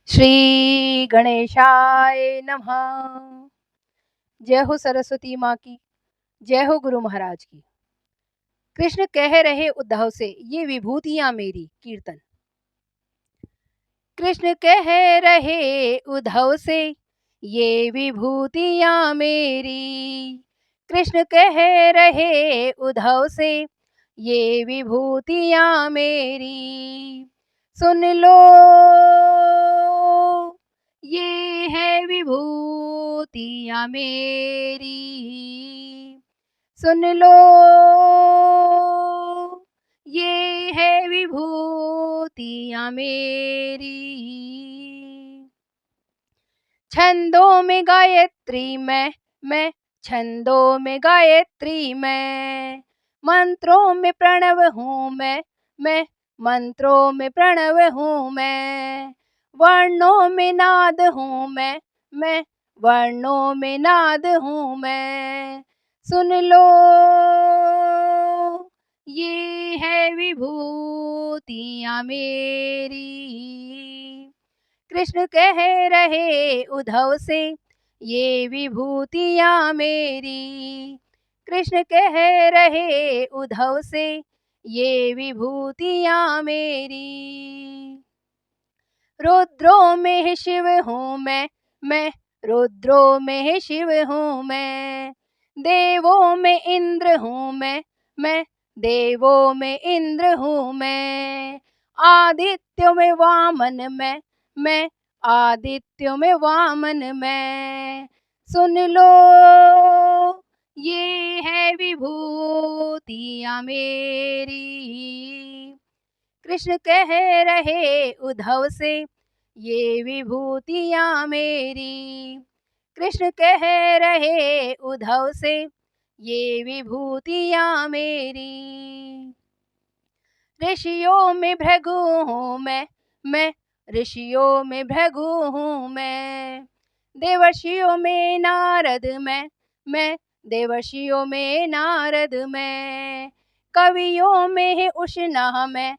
श्री गणेशाय नमः। जय हो सरस्वती माँ की, जय हो गुरु महाराज की। कृष्ण कह रहे उद्धव से, ये विभूतियां मेरी कीर्तन। कृष्ण कह रहे उद्धव से, ये विभूतियां मेरी। कृष्ण कह रहे उद्धव से, ये विभूतियां मेरी। सुन लो, ये है विभूतियां मेरी। सुन लो, ये है विभूतियां मेरी। छंदों में गायत्री मैं छंदों में गायत्री मैं। मंत्रों में प्रणव हूँ मैं मंत्रों में प्रणव हूँ मैं। वर्णों में नाद हूँ मैं वर्णों में नाद हूँ मैं। सुन लो, ये है विभूतियां मेरी। कृष्ण कह रहे उद्धव से, ये विभूतियां मेरी। कृष्ण कह रहे उद्धव से, ये विभूतियां मेरी। रुद्रों में शिव हूँ मैं रुद्रों में शिव हूँ मैं। देवों में इंद्र हूँ मैं देवों में इंद्र हूँ मैं। आदित्यों में वामन मैं आदित्यों में वामन मैं। सुन लो, ये है विभूतियां मेरी। कृष्ण कह रहे उद्धव से, ये विभूतियां मेरी। कृष्ण कह रहे उद्धव से, ये विभूतियां मेरी। ऋषियों में भृगु हूँ मैं ऋषियों में भृगु हूँ मैं। देवर्षियों में नारद मैं देवर्षियों में नारद मैं। कवियों में है उष्णा मैं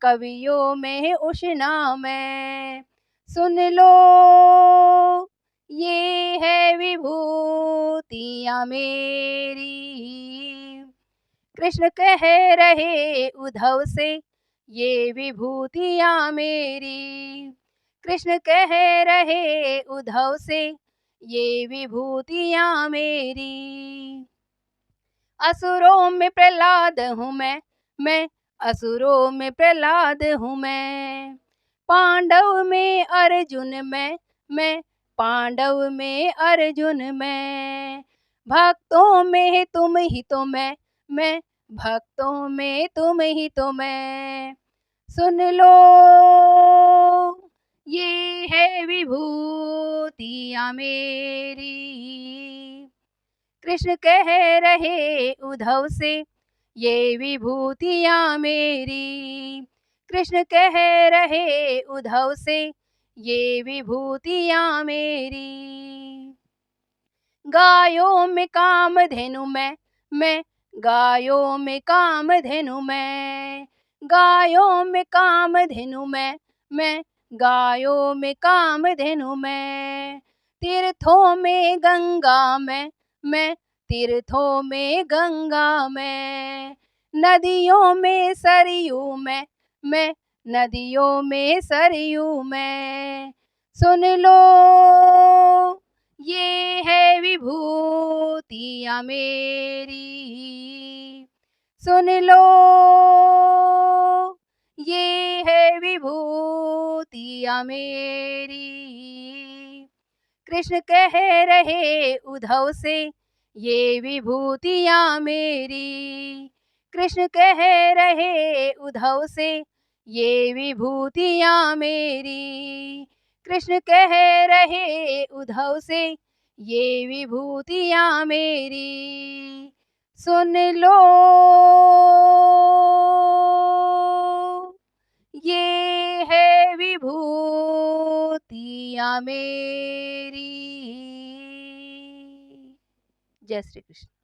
कवियों में है उष्णा मैं। सुन लो, ये है विभूतियां मेरी। कृष्ण कह रहे उद्धव से, ये विभूतियां मेरी। कृष्ण कह रहे उद्धव से, ये विभूतियां मेरी। असुरों में प्रहलाद हूँ मैं असुरों में प्रहलाद हूँ मैं। पांडव में अर्जुन मैं पांडव में अर्जुन मैं। भक्तों में तुम ही तो मैं भक्तों में तुम ही तो मैं। सुन लो, ये है विभूतियां मेरी। कृष्ण कह रहे उद्धव से, ये विभूतियां मेरी। कृष्ण कह रहे उद्धव से, ये विभूतियां मेरी। गायों में कामधेनु मैं गायों में कामधेनु मैं। गायों में कामधेनु मैं गायों में कामधेनु मैं। तीर्थों में गंगा मैं तीर्थों में गंगा मैं। नदियों में सरयू मैं नदियों में सरयू मैं। सुन लो, ये है विभूतियां मेरी। सुन लो, ये है विभूतियां मेरी। कृष्ण कह रहे उद्धव से, ये विभूतियां मेरी। कृष्ण कह रहे उद्धव से, ये विभूतियां मेरी। कृष्ण कह रहे उद्धव से, ये विभूतियां मेरी। सुन लो, ये है विभूतियां मेरी। जय श्री कृष्ण।